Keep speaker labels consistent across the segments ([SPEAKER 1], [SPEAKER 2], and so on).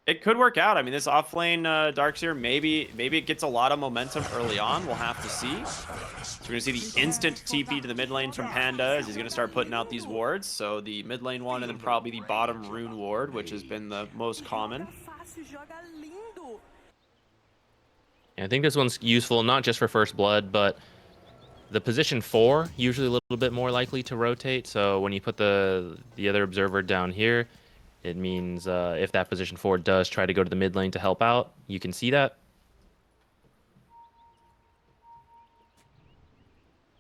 [SPEAKER 1] It could work out. I mean, this offlane Darkseer, maybe it gets a lot of momentum early on. We'll have to see. So we're going to see the instant TP to the mid lane from Panda as he's going to start putting out these wards. So the mid lane one and then probably the bottom rune ward, which has been the most common.
[SPEAKER 2] I think this one's useful not just for first blood, but the position 4 usually a little bit more likely to rotate. So when you put the other observer down here, it means if that position 4 does try to go to the mid lane to help out, you can see that.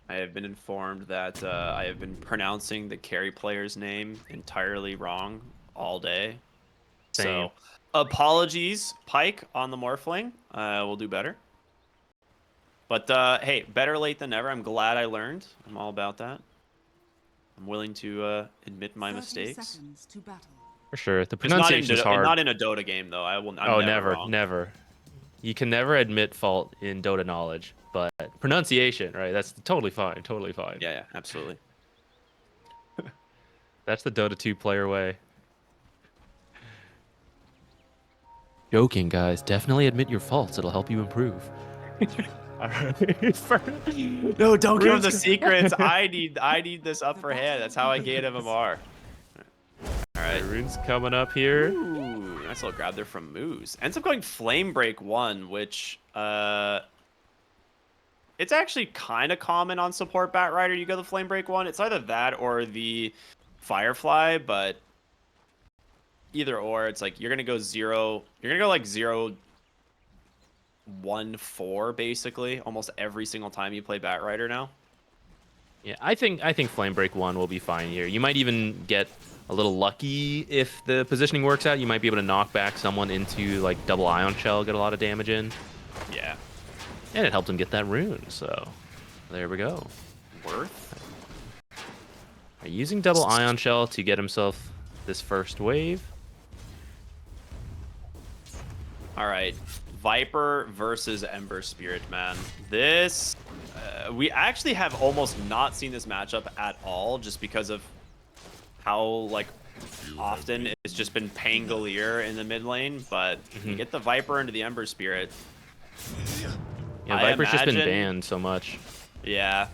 [SPEAKER 1] I have been informed that I have been pronouncing the carry player's name entirely wrong all day.
[SPEAKER 2] Same.
[SPEAKER 1] So apologies, Pike, on the Morphling. We'll do better. But hey, better late than never. I'm glad I learned. I'm all about that. I'm willing to admit my mistakes.
[SPEAKER 2] For sure. The
[SPEAKER 1] Just not in
[SPEAKER 2] pronunciation's hard.
[SPEAKER 1] not in a Dota game though. I'm
[SPEAKER 2] Oh,
[SPEAKER 1] never
[SPEAKER 2] never,
[SPEAKER 1] wrong.
[SPEAKER 2] never. You can never admit fault in Dota knowledge, but pronunciation, right? That's totally fine. Totally fine.
[SPEAKER 1] Yeah, absolutely.
[SPEAKER 2] That's the Dota 2 player way. Joking, guys. Definitely admit your faults. It'll help you improve.
[SPEAKER 1] All right. No, don't give him the secrets. I need this upper hand. That's how I gain MMR. All right.
[SPEAKER 2] Rune's coming up here.
[SPEAKER 1] Ooh, nice little grab there from Moose. Ends up going Flame Break 1, which it's actually kind of common on support Batrider. You go the Flame Break 1. It's either that or the Firefly, but either or, it's like you're gonna go 0. You're gonna go like 0-1-4 basically almost every single time you play Batrider now.
[SPEAKER 2] Yeah, I think Flame Break 1 will be fine here. You might even get a little lucky if the positioning works out. You might be able to knock back someone into like double Ion Shell, get a lot of damage in.
[SPEAKER 1] Yeah.
[SPEAKER 2] And it helped him get that rune, so there we go.
[SPEAKER 1] Worth.
[SPEAKER 2] Using double Ion Shell to get himself this first wave.
[SPEAKER 1] All right. Viper versus Ember Spirit, man. This, we actually have almost not seen this matchup at all just because of how, like, often it's just been Pangolier in the mid lane, but you get the Viper into the Ember Spirit.
[SPEAKER 2] Yeah, Viper's just been banned so much.
[SPEAKER 1] Yeah.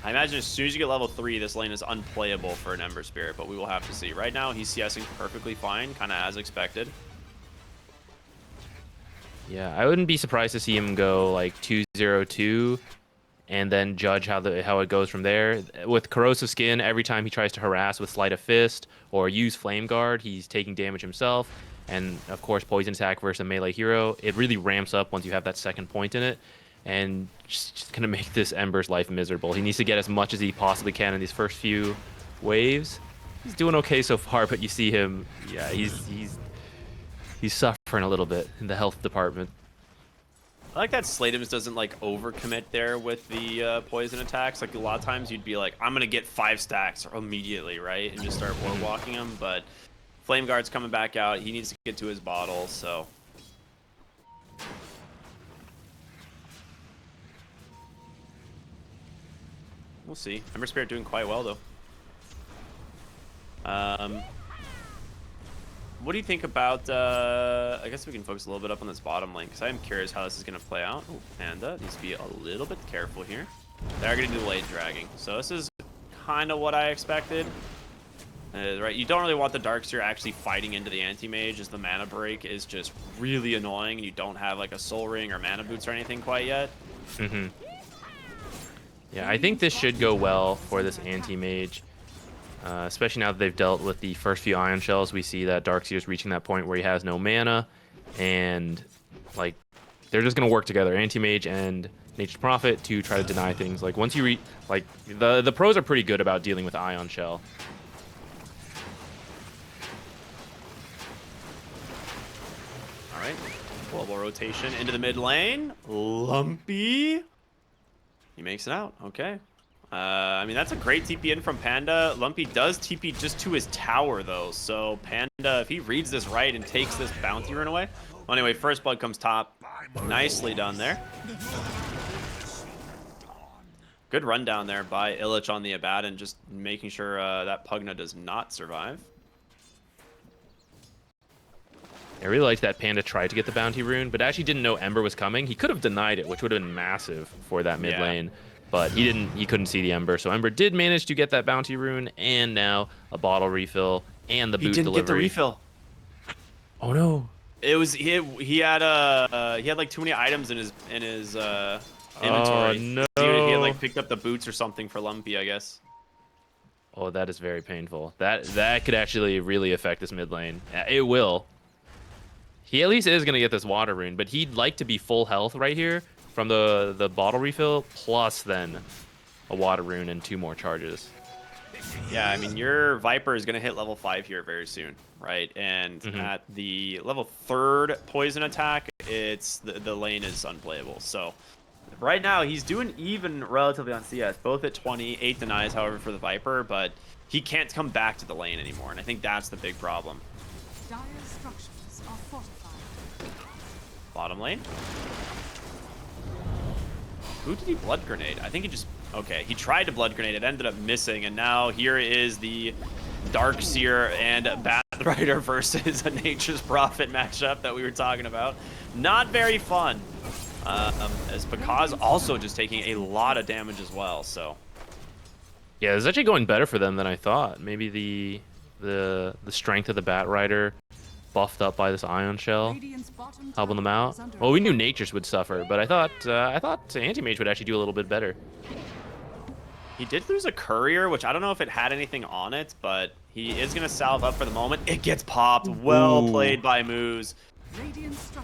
[SPEAKER 1] I imagine as soon as you get level 3, this lane is unplayable for an Ember Spirit, but we will have to see. Right now, he's CSing perfectly fine, kind of as expected.
[SPEAKER 2] Yeah, I wouldn't be surprised to see him go like 2-0-2 and then judge how it goes from there. With Corrosive Skin, every time he tries to harass with Sleight of Fist or use Flame Guard, he's taking damage himself. And of course, Poison Attack versus a melee hero, it really ramps up once you have that second point in it. And just gonna make this Ember's life miserable. He needs to get as much as he possibly can in these first few waves. He's doing okay so far, but you see him, yeah, he's suffering a little bit in the health department.
[SPEAKER 1] I like that Slatims doesn't like overcommit there with the poison attacks. Like a lot of times you'd be like, I'm gonna get 5 stacks immediately, right, and just start ward walking him. But Flame Guard's coming back out. He needs to get to his bottle, so. We'll see. Ember Spirit doing quite well though. What do you think about, I guess we can focus a little bit up on this bottom lane, because I am curious how this is going to play out. Oh, Panda needs to be a little bit careful here. They're going to do lane dragging. So this is kind of what I expected. Right, you don't really want the Darkseer actually fighting into the anti-mage, as the mana break is just really annoying, and you don't have like a soul ring or mana boots or anything quite yet.
[SPEAKER 2] Yeah, I think this should go well for this anti-mage. Especially now that they've dealt with the first few Ion Shells, we see that Darkseer's reaching that point where he has no mana, and like they're just gonna work together, Anti-Mage and Nature's Prophet, to try to deny things. Like once you reach, like the pros are pretty good about dealing with Ion Shell.
[SPEAKER 1] All right, global rotation into the mid lane. Lumpy. He makes it out. Okay. I mean, that's a great TP in from Panda. Lumpy does TP just to his tower, though. So Panda, if he reads this right and takes this bounty rune away. Well, anyway, first blood comes top. Nicely done there. Good run down there by Illich on the Abaddon, just making sure that Pugna does not survive.
[SPEAKER 2] I really liked that Panda tried to get the bounty rune, but actually didn't know Ember was coming. He could have denied it, which would have been massive for that mid lane, but he didn't. He couldn't see the Ember, so Ember did manage to get that bounty rune, and now a bottle refill and the boot
[SPEAKER 1] He didn't get the
[SPEAKER 2] delivery.
[SPEAKER 1] refill.
[SPEAKER 2] Oh no!
[SPEAKER 1] It was he had like too many items in his inventory.
[SPEAKER 2] Oh no!
[SPEAKER 1] He had like picked up the boots or something for Lumpy, I guess.
[SPEAKER 2] Oh, that is very painful. That could actually really affect this mid lane. It will. He at least is going to get this water rune, but he'd like to be full health right here from the bottle refill, plus then a water rune and 2 more charges.
[SPEAKER 1] Yeah, I mean, your Viper is going to hit level 5 here very soon, right? And at the level 3rd poison attack, the lane is unplayable. So right now, he's doing even relatively on CS, both at 20, 8 denies, however, for the Viper, but he can't come back to the lane anymore, and I think that's the big problem.
[SPEAKER 3] Dire structures are fortified.
[SPEAKER 1] Bottom lane. Who did he blood grenade? I think he just... Okay, he tried to blood grenade. It ended up missing, and now here is the Darkseer and Batrider versus a Nature's Prophet matchup that we were talking about. Not very fun. As Bakaz also just taking a lot of damage as well, so...
[SPEAKER 2] Yeah, it's actually going better for them than I thought. Maybe the strength of the Batrider buffed up by this Ion Shell helping them out. Well, we knew Nature's would suffer, but I thought Anti-Mage would actually do a little bit better.
[SPEAKER 1] He did lose a Courier, which I don't know if it had anything on it, but he is going to salve up for the moment. It gets popped. Well played by Moose.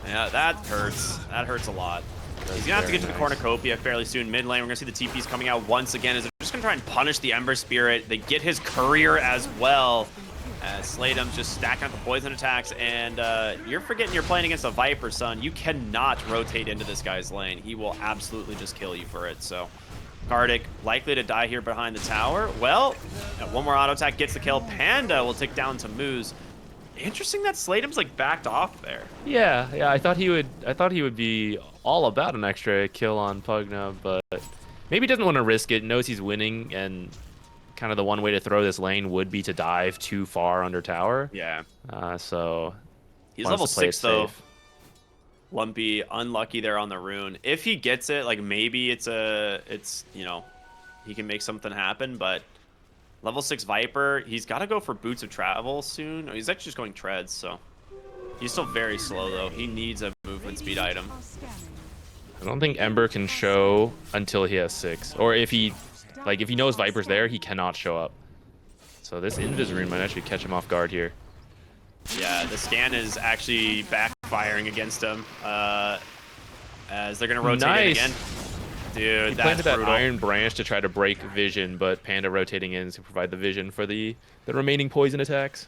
[SPEAKER 1] Yeah, that hurts. That hurts a lot. He's going to have to get to the cornucopia fairly soon. Mid lane, we're going to see the TPs coming out once again. As they're just going to try and punish the Ember Spirit. They get his Courier as well. Slatem's just stacking up the poison attacks, and you're forgetting you're playing against a Viper, son. You cannot rotate into this guy's lane. He will absolutely just kill you for it, so... Gardic likely to die here behind the tower. Well, one more auto attack gets the kill. Panda will tick down to Moose. Interesting that Slatem's like backed off there.
[SPEAKER 2] Yeah, I thought he would be all about an extra kill on Pugna, but maybe he doesn't want to risk it. Knows he's winning, and kind of the one way to throw this lane would be to dive too far under tower.
[SPEAKER 1] Yeah.
[SPEAKER 2] So
[SPEAKER 1] he's level 6 though. Lumpy, unlucky there on the rune. If he gets it, like maybe it's you know, he can make something happen, but level 6 Viper, he's got to go for Boots of Travel soon. Oh, he's actually just going Treads, so he's still very slow though. He needs a movement speed item.
[SPEAKER 2] I don't think Ember can show until he has 6, or if he knows Viper's there, he cannot show up. So this Invis rune might actually catch him off guard here.
[SPEAKER 1] Yeah, the scan is actually backfiring against him, as they're going to rotate it again. Dude,
[SPEAKER 2] he
[SPEAKER 1] that's
[SPEAKER 2] planted that
[SPEAKER 1] brutal.
[SPEAKER 2] Iron Branch to try to break vision, but Panda rotating in to provide the vision for the remaining poison attacks.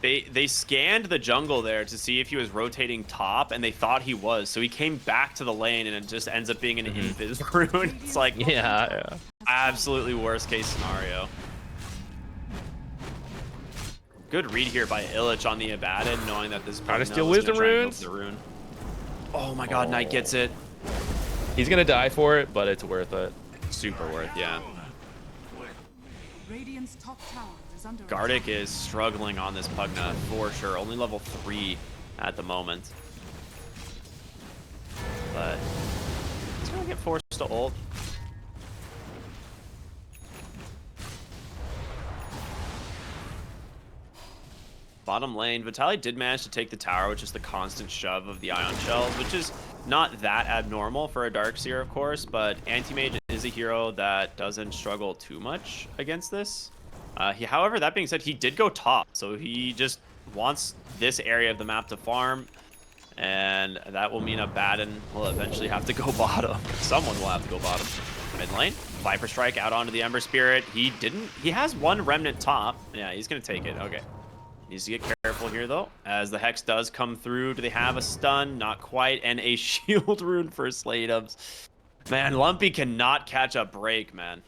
[SPEAKER 1] They scanned the jungle there to see if he was rotating top, and they thought he was. So he came back to the lane, and it just ends up being an invis rune. It's like,
[SPEAKER 2] yeah,
[SPEAKER 1] absolutely worst case scenario. Good read here by Illich on the Abaddon, knowing that this
[SPEAKER 2] trying to steal wisdom runes.
[SPEAKER 1] Oh my god, Knight gets it.
[SPEAKER 2] He's gonna die for it, but it's worth it.
[SPEAKER 1] Super worth, yeah.
[SPEAKER 3] Radiant's top tower is under
[SPEAKER 1] Gardic is struggling on this Pugna for sure. Only level 3 at the moment. But he's gonna get forced to ult. Bottom lane, Vitali did manage to take the tower with just the constant shove of the Ion Shells, which is not that abnormal for a Darkseer, of course, but Anti-Mage is a hero that doesn't struggle too much against this. However, that being said, he did go top, so he just wants this area of the map to farm, and that will mean Abaddon will eventually have to go bottom. Someone will have to go bottom. Mid lane, Viper Strike out onto the Ember Spirit. He has one Remnant top. Yeah, he's going to take it. Okay. Needs to get careful here, though, as the Hex does come through. Do they have a stun? Not quite. And a shield rune for Slateums. Man, Lumpy cannot catch a break, man.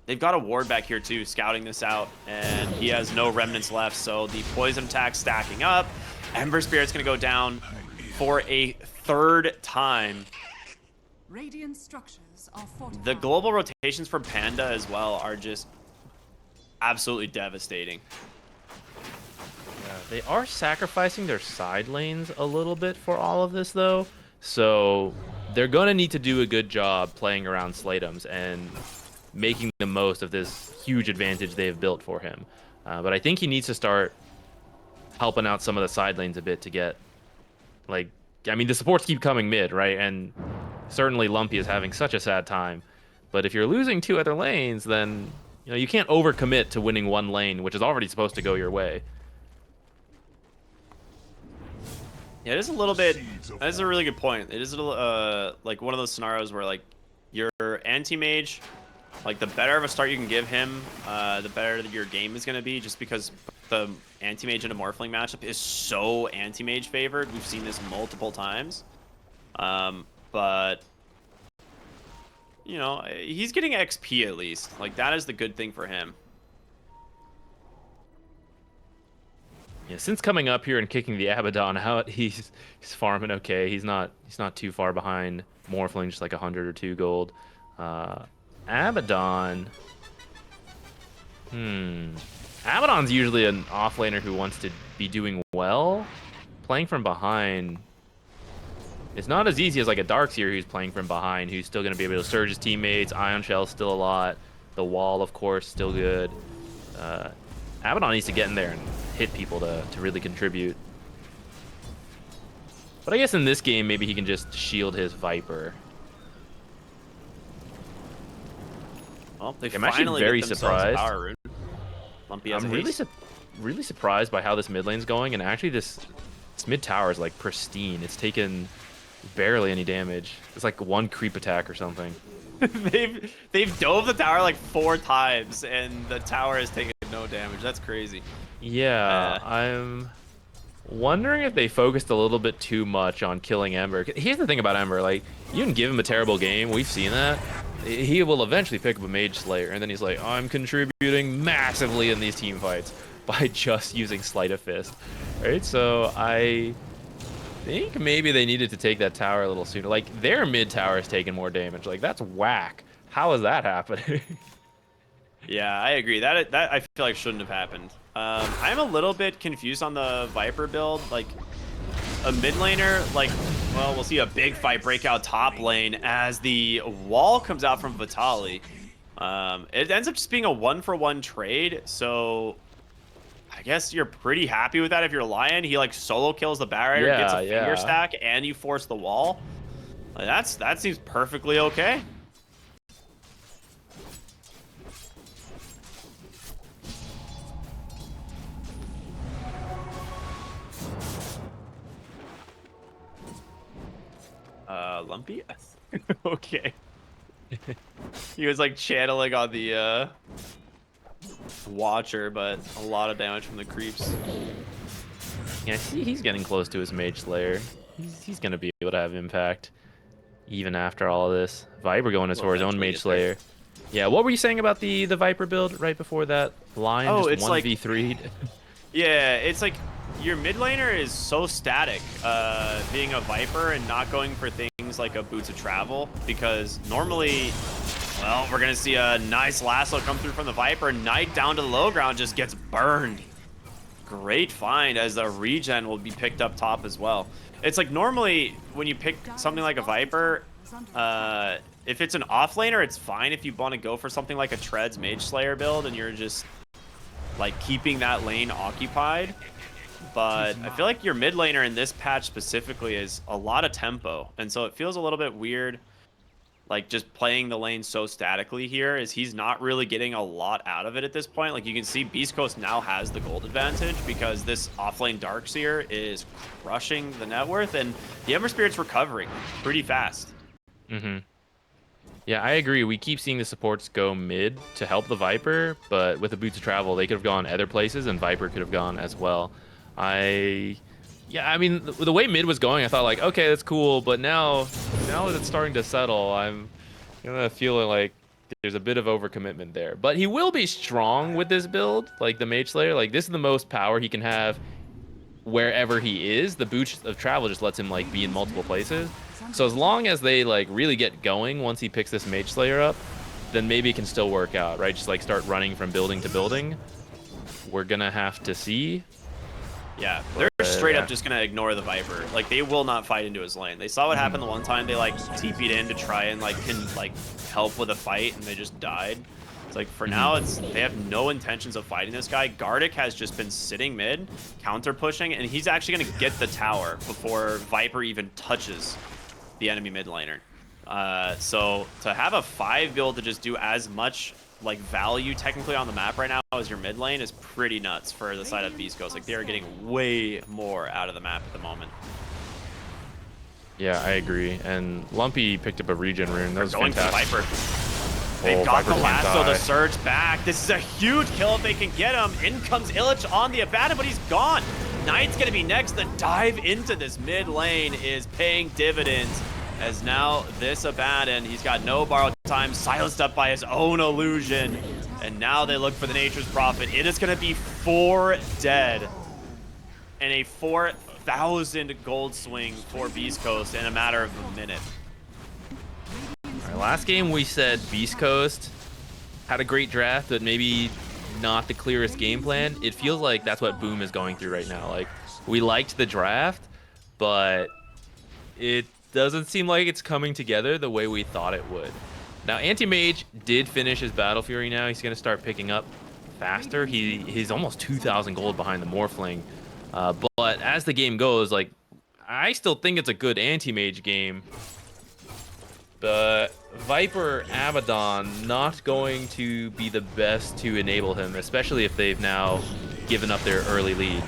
[SPEAKER 1] They've got a ward back here, too, scouting this out. And he has no remnants left, so the poison attack stacking up. Ember Spirit's going to go down for a 3rd time.
[SPEAKER 3] Radiant structures are fortified.
[SPEAKER 1] The global rotations for Panda as well are just absolutely devastating.
[SPEAKER 2] They are sacrificing their side lanes a little bit for all of this, though. So they're going to need to do a good job playing around Slatums and making the most of this huge advantage they've built for him. But I think he needs to start helping out some of the side lanes a bit to get, like, I mean, the supports keep coming mid, right? And certainly Lumpy is having such a sad time. But if you're losing 2 other lanes, then, you know, you can't overcommit to winning 1 lane, which is already supposed to go your way.
[SPEAKER 1] Yeah, it is a little bit. That is a really good point. It is a little, like one of those scenarios where like your anti-mage, like the better of a start you can give him, the better that your game is going to be. Just because the anti-mage and a morphling matchup is so anti-mage favored. We've seen this multiple times. But you know, he's getting XP at least. Like that is the good thing for him.
[SPEAKER 2] Yeah, since coming up here and kicking the Abaddon out, he's farming okay. He's not too far behind Morphling, just like 100 or 2 gold. Abaddon. Abaddon's usually an offlaner who wants to be doing well. Playing from behind, it's not as easy as like a Darkseer who's playing from behind, who's still going to be able to surge his teammates. Ion Shell's still a lot. The wall, of course, still good. Abaddon needs to get in there and hit people to really contribute. But I guess in this game, maybe he can just shield his Viper.
[SPEAKER 1] Well,
[SPEAKER 2] I'm actually very surprised.
[SPEAKER 1] Lumpy has
[SPEAKER 2] I'm really surprised by how this mid lane's going, and actually this mid tower is like pristine. It's taken barely any damage. It's like 1 creep attack or something.
[SPEAKER 1] they've dove the tower like 4 times, and the tower has taken no damage. That's crazy.
[SPEAKER 2] Yeah, I'm wondering if they focused a little bit too much on killing Ember. Here's the thing about Ember, like, you can give him a terrible game. We've seen that. He will eventually pick up a Mage Slayer, and then he's like, I'm contributing massively in these team fights by just using Sleight of Fist. Right? So I think maybe they needed to take that tower a little sooner. Like, their mid tower is taking more damage. Like, that's whack. How is that happening?
[SPEAKER 1] Yeah, I agree. That I feel like shouldn't have happened. I'm a little bit confused on the Viper build. Like, a mid laner, like, well, we'll see a big fight break out top lane as the wall comes out from Vitali. It ends up just being a 1-for-1 trade, so I guess you're pretty happy with that if you're Lion. He, like, solo kills the barrier, gets a finger stack, and you force the wall. Like, that seems perfectly okay. Lumpy? Okay. He was like channeling on the Watcher, but a lot of damage from the creeps.
[SPEAKER 2] Yeah, see, he's getting close to his Mage Slayer. He's gonna be able to have impact even after all of this. Viper going as for his own Mage Slayer. Yeah, what were you saying about the Viper build right before that line?
[SPEAKER 1] Oh,
[SPEAKER 2] just
[SPEAKER 1] it's
[SPEAKER 2] 1v3'd?
[SPEAKER 1] Yeah, it's like your mid laner is so static, being a Viper and not going for things like a Boots of Travel, because normally, well, we're gonna see a nice lasso come through from the Viper. Knight down to the low ground just gets burned. Great find, as the regen will be picked up top as well. It's like normally when you pick something like a Viper, if it's an offlaner, it's fine if you want to go for something like a Treads Mage Slayer build and you're just like keeping that lane occupied. But I feel like your mid laner in this patch specifically is a lot of tempo, and so it feels a little bit weird, like just playing the lane so statically here, is he's not really getting a lot out of it at this point. Like you can see Beast Coast now has the gold advantage because this offlane Darkseer is crushing the net worth, and the Ember Spirit's recovering pretty fast.
[SPEAKER 2] Yeah, I agree. We keep seeing the supports go mid to help the Viper, but with the Boots of Travel, they could have gone other places, and Viper could have gone as well. I mean, the way mid was going, I thought like, okay, that's cool, but now that it's starting to settle, I'm feeling like there's a bit of overcommitment there. But he will be strong with this build, like the Mage Slayer. Like, this is the most power he can have wherever he is. The Boots of Travel just lets him like be in multiple places. So as long as they like really get going once he picks this Mage Slayer up, then maybe it can still work out, right? Just like start running from building to building. We're gonna have to see.
[SPEAKER 1] Yeah, they're straight
[SPEAKER 2] yeah.
[SPEAKER 1] up just gonna ignore the Viper. Like, they will not fight into his lane. They saw what happened the one time they like TP'd in to try and like help with a fight, and they just died. It's like for now, they have no intentions of fighting this guy. Gardic has just been sitting mid, counter pushing, and he's actually gonna get the tower before Viper even touches the enemy mid laner. So to have a 5 build to just do as much like value technically on the map right now as your mid lane is pretty nuts for the side of Beast Coast. Like, they are getting way more out of the map at the moment.
[SPEAKER 2] Yeah, I agree. And Lumpy picked up a regen rune. That was
[SPEAKER 1] Going
[SPEAKER 2] fantastic.
[SPEAKER 1] for Viper. They've got
[SPEAKER 2] Viper
[SPEAKER 1] the
[SPEAKER 2] can't
[SPEAKER 1] lasso, the
[SPEAKER 2] die.
[SPEAKER 1] surge back. This is a huge kill if they can get him. In comes Illich on the Abaddon, but he's gone. Knight's gonna be next. The dive into this mid lane is paying dividends, as now this Abaddon, he's got no borrowed time, silenced up by his own illusion. And now they look for the Nature's Prophet. It is gonna be 4 dead. And a 4,000 gold swing for Beast Coast in a matter of a minute.
[SPEAKER 2] All right, last game we said Beast Coast had a great draft, but maybe not the clearest game plan. It feels like that's what Boom is going through right now. Like, we liked the draft, but it doesn't seem like it's coming together the way we thought it would. Now, Anti-Mage did finish his Battle Fury now. He's going to start picking up faster. He's almost 2,000 gold behind the Morphling. But as the game goes, like, I still think it's a good Anti-Mage game. But Viper Abaddon not going to be the best to enable him, especially if they've now given up their early lead.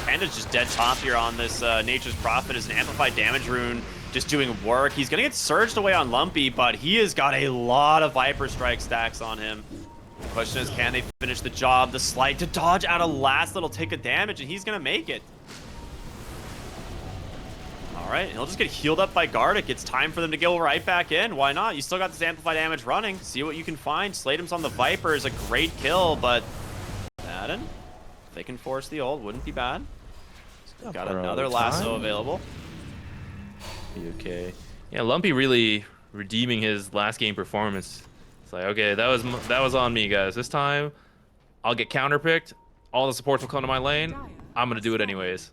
[SPEAKER 1] Panda's just dead top here on this Nature's Prophet as an amplified damage rune just doing work. He's gonna get surged away on Lumpy, but he has got a lot of Viper Strike stacks on him. The question is, can they finish the job? The slight to dodge out a last little tick of damage, and he's gonna make it. All right, he'll just get healed up by Gardic. It's time for them to go right back in. Why not? You still got this amplified damage running. See what you can find. Slatem's on the Viper is a great kill, but Madden, if they can force the ult, wouldn't be bad. Got another lasso available.
[SPEAKER 2] Be okay. Yeah, Lumpy really redeeming his last game performance. It's like, okay, that was on me, guys. This time, I'll get counterpicked. All the supports will come to my lane. I'm gonna do it anyways.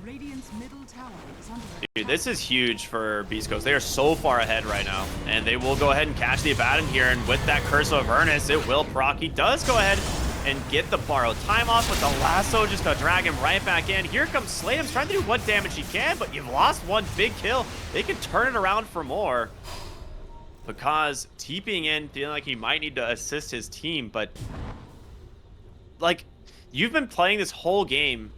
[SPEAKER 3] Radiant's middle tower is under
[SPEAKER 1] Dude, this is huge for Beast Coast. They are so far ahead right now, and they will go ahead and catch the Abaddon here. And with that Curse of Avernus, it will proc. He does go ahead and get the borrowed time off, but the lasso just gonna drag him right back in. Here comes Slatem's trying to do what damage he can, but you've lost one big kill. They can turn it around for more. Because TPing in, feeling like he might need to assist his team, but like, you've been playing this whole game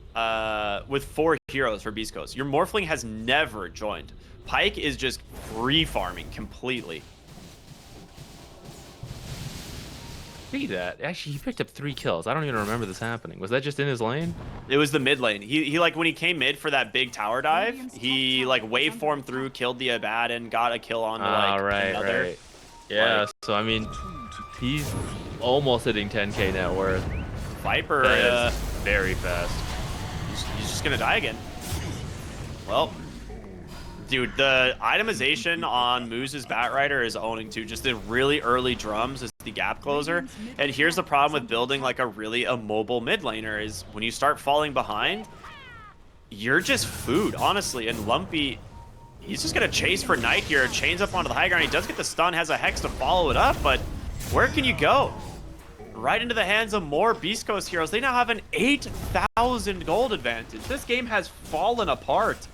[SPEAKER 1] with 4 heroes for Beast Coast. Your Morphling has never joined. Pyke is just free farming completely.
[SPEAKER 2] See that? Actually, he picked up 3 kills. I don't even remember this happening. Was that just in his lane?
[SPEAKER 1] It was the mid lane. He like, when he came mid for that big tower dive, he like waveformed through, killed the Abaddon, got a kill on like another.
[SPEAKER 2] Right. Yeah, so I mean, he's almost hitting 10k net worth.
[SPEAKER 1] Viper,
[SPEAKER 2] That is very fast.
[SPEAKER 1] he's just gonna die again. Well, dude, the itemization on Moose's Batrider is owning too. Just the really early drums is the gap closer. And here's the problem with building like a really immobile mid laner is when you start falling behind, you're just food, honestly. And Lumpy, he's just gonna chase for Knight here, chains up onto the high ground. He does get the stun, has a Hex to follow it up, but where can you go? Right into the hands of more Beast Coast heroes. They now have an 8,000 gold advantage. This game has fallen apart.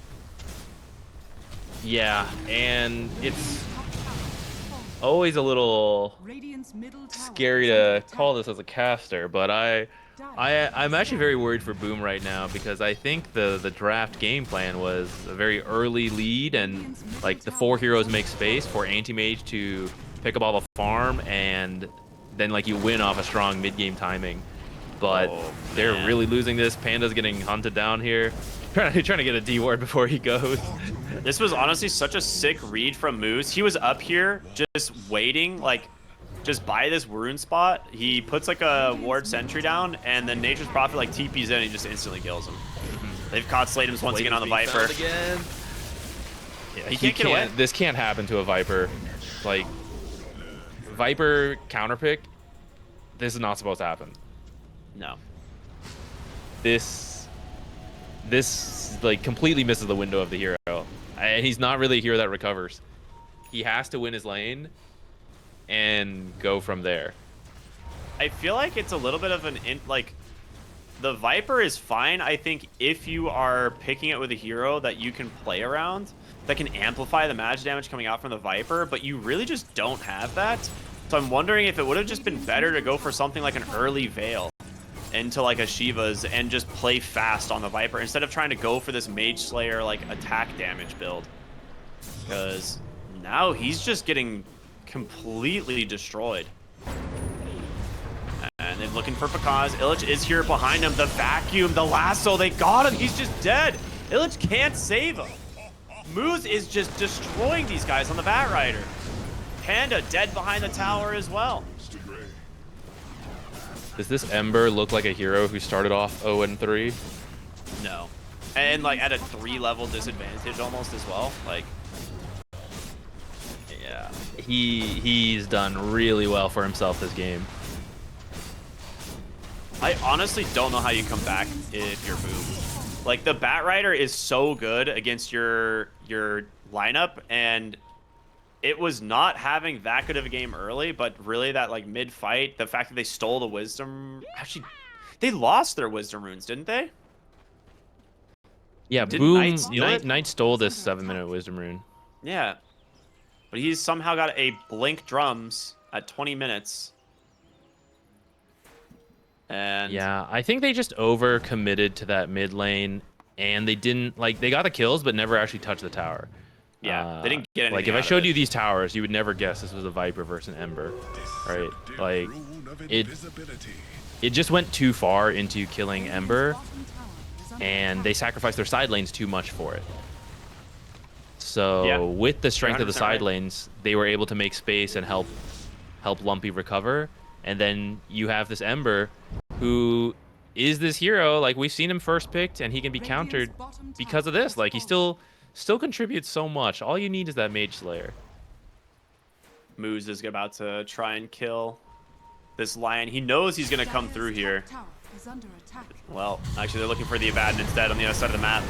[SPEAKER 2] Yeah, and it's always a little
[SPEAKER 3] Radiant's middle tower
[SPEAKER 2] scary
[SPEAKER 3] is under
[SPEAKER 2] to
[SPEAKER 3] attack.
[SPEAKER 2] call this as a caster, but I'm actually very worried for Boom right now because I think the draft game plan was a very early lead and like the 4 heroes make space for Anti-Mage to pick up all the farm and then like you win off a strong mid-game timing. But they're really losing this. Panda's getting hunted down here. Trying to get a D ward before he goes.
[SPEAKER 1] This was honestly such a sick read from Moose. He was up here just waiting, like, just by this rune spot. He puts like a ward sentry down, and then Nature's Prophet like TP's in and he just instantly kills him. They've caught Slatem's once again on the Viper.
[SPEAKER 2] Yeah,
[SPEAKER 1] He can't get away.
[SPEAKER 2] This can't happen to a Viper. Like, Viper counterpick, this is not supposed to happen.
[SPEAKER 1] No.
[SPEAKER 2] this like completely misses the window of the hero, and he's not really a hero that recovers. He has to win his lane and go from there.
[SPEAKER 1] I feel like it's a little bit of like the Viper is fine, I think, if you are picking it with a hero that you can play around, that can amplify the magic damage coming out from the Viper, but you really just don't have that. So I'm wondering if it would have just been better to go for something like an early Veil into like a Shiva's and just play fast on the Viper instead of trying to go for this Mage Slayer like attack damage build. Because now he's just getting completely destroyed. And then looking for Pakaz. Illich is here behind him. The vacuum, the lasso, they got him. He's just dead. Illich can't save him. Moose is just destroying these guys on the Batrider. Panda dead behind the tower as well.
[SPEAKER 2] Does this Ember look like a hero who started off 0-3?
[SPEAKER 1] No. And like at a 3-level disadvantage almost as well. Like, yeah.
[SPEAKER 2] He's done really well for himself this game.
[SPEAKER 1] I honestly don't know how you come back if you're Boom. Like, the Batrider is so good against your lineup, and it was not having that good of a game early, but really that, like, mid-fight, the fact that they stole the Wisdom... Actually, they lost their Wisdom runes, didn't they?
[SPEAKER 2] Yeah,
[SPEAKER 1] Didn't
[SPEAKER 2] Boom...
[SPEAKER 1] Knight steal it?
[SPEAKER 2] Knight stole this 7-minute Wisdom rune.
[SPEAKER 1] Yeah. But he's somehow got a Blink Drums at 20 minutes. And
[SPEAKER 2] yeah, I think they just over committed to that mid lane, and they didn't like they got the kills but never actually touched the tower.
[SPEAKER 1] yeah, they didn't get anything
[SPEAKER 2] like if
[SPEAKER 1] out
[SPEAKER 2] I
[SPEAKER 1] of
[SPEAKER 2] showed
[SPEAKER 1] it.
[SPEAKER 2] you these towers, you would never guess this was a Viper versus an Ember, right? Like it just went too far into killing Ember, and they sacrificed their side lanes too much for it. So
[SPEAKER 1] Yeah,
[SPEAKER 2] with the strength of the
[SPEAKER 1] 100%
[SPEAKER 2] side
[SPEAKER 1] right.
[SPEAKER 2] lanes, they were able to make space and help Lumpy recover. And then you have this Ember, who is this hero. Like, we've seen him first picked, and he can be countered because of this. Like, he still contributes so much. All you need is that Mage Slayer.
[SPEAKER 1] Moose is about to try and kill this Lion. He knows he's going to come through here. Well, actually, they're looking for the Abaddon instead on the other side of the map.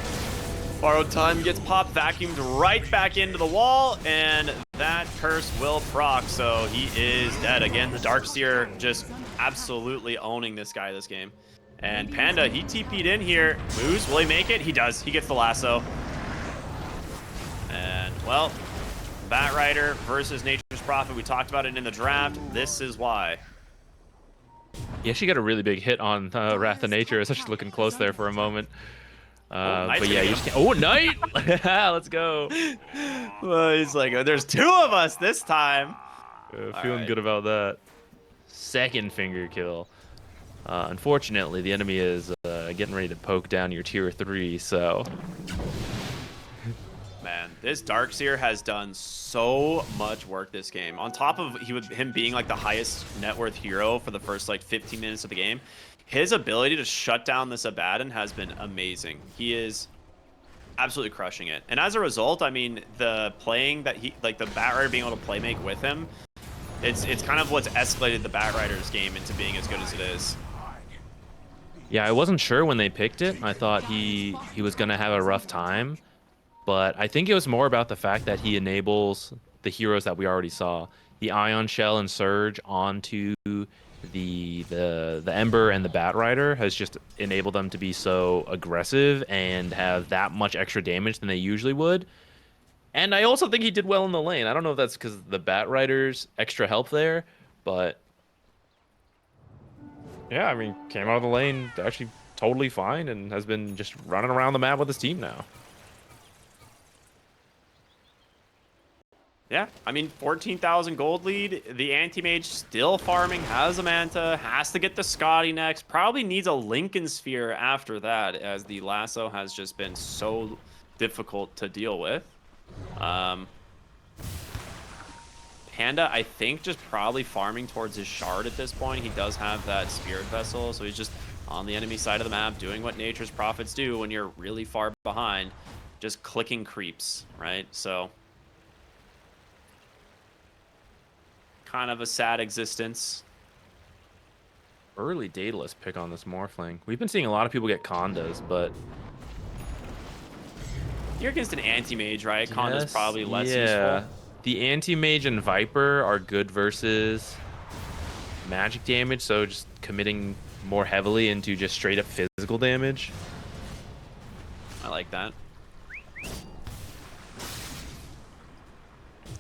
[SPEAKER 1] Borrowed Time gets popped, vacuumed right back into the wall, and that curse will proc, so he is dead. Again, the Darkseer just absolutely owning this guy this game. And Panda, he TP'd in here. Moose, will he make it? He does. He gets the lasso. And, well, Batrider versus Nature's Prophet. We talked about it in the draft. This is why.
[SPEAKER 2] He actually got a really big hit on Wrath of Nature. I was actually looking close there for a moment. But yeah, you just can't... Oh, Knight! Let's go.
[SPEAKER 1] Well, he's like, oh, there's 2 of us this time.
[SPEAKER 2] Feeling good about that. Second finger kill. Unfortunately, the enemy is getting ready to poke down your tier 3, so...
[SPEAKER 1] Man, this Darkseer has done so much work this game. On top of him being like the highest net worth hero for the first like 15 minutes of the game, his ability to shut down this Abaddon has been amazing. He is absolutely crushing it. And as a result, I mean, the playing that he, like the Batrider being able to play make with him, it's kind of what's escalated the Batrider's game into being as good as it is.
[SPEAKER 2] Yeah, I wasn't sure when they picked it. I thought he was going to have a rough time. But I think it was more about the fact that he enables the heroes that we already saw. The Ion Shell and Surge onto the Ember and the Batrider has just enabled them to be so aggressive and have that much extra damage than they usually would. And I also think he did well in the lane. I don't know if that's because of the Batrider's extra help there, but yeah, I mean, came out of the lane actually totally fine and has been just running around the map with his team now.
[SPEAKER 1] Yeah, I mean, 14,000 gold lead. The anti-mage still farming, has a Manta, has to get the Scotty next. Probably needs a Lincoln Sphere after that, as the lasso has just been so difficult to deal with. Panda, I think, just probably farming towards his shard at this point. He does have that Spirit Vessel, so he's just on the enemy side of the map doing what Nature's Prophets do when you're really far behind, just clicking creeps, right? So... kind of a sad existence.
[SPEAKER 2] Early Daedalus pick on this Morphling. We've been seeing a lot of people get Condas, but
[SPEAKER 1] You're against an anti-mage, right? Conda's
[SPEAKER 2] yes,
[SPEAKER 1] probably less
[SPEAKER 2] yeah.
[SPEAKER 1] useful.
[SPEAKER 2] The Anti-Mage and Viper are good versus magic damage, so just committing more heavily into just straight up physical damage.
[SPEAKER 1] I like that.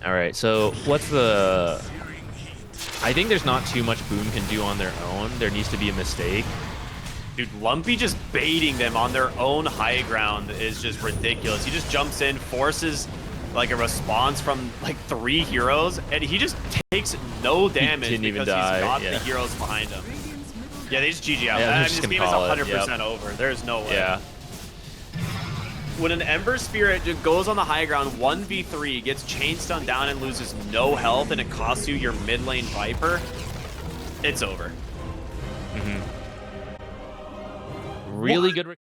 [SPEAKER 2] All right, so what's the... I think there's not too much Boom can do on their own. There needs to be a mistake.
[SPEAKER 1] Dude, Lumpy just baiting them on their own high ground is just ridiculous. He just jumps in, forces like a response from like 3 heroes, and he just takes no damage
[SPEAKER 2] didn't even
[SPEAKER 1] because
[SPEAKER 2] die,
[SPEAKER 1] he's got
[SPEAKER 2] yeah.
[SPEAKER 1] the heroes behind him.
[SPEAKER 3] Radiant's middle
[SPEAKER 1] Yeah, they just GG out.
[SPEAKER 2] Yeah, they're
[SPEAKER 1] I mean,
[SPEAKER 2] just
[SPEAKER 1] this
[SPEAKER 2] gonna
[SPEAKER 1] game is
[SPEAKER 2] call it,
[SPEAKER 1] 100% over. There's no way.
[SPEAKER 2] Yeah.
[SPEAKER 1] When an Ember Spirit just goes on the high ground 1v3, gets chain stunned down and loses no health, and it costs you your mid lane Viper, it's over.
[SPEAKER 2] Really good.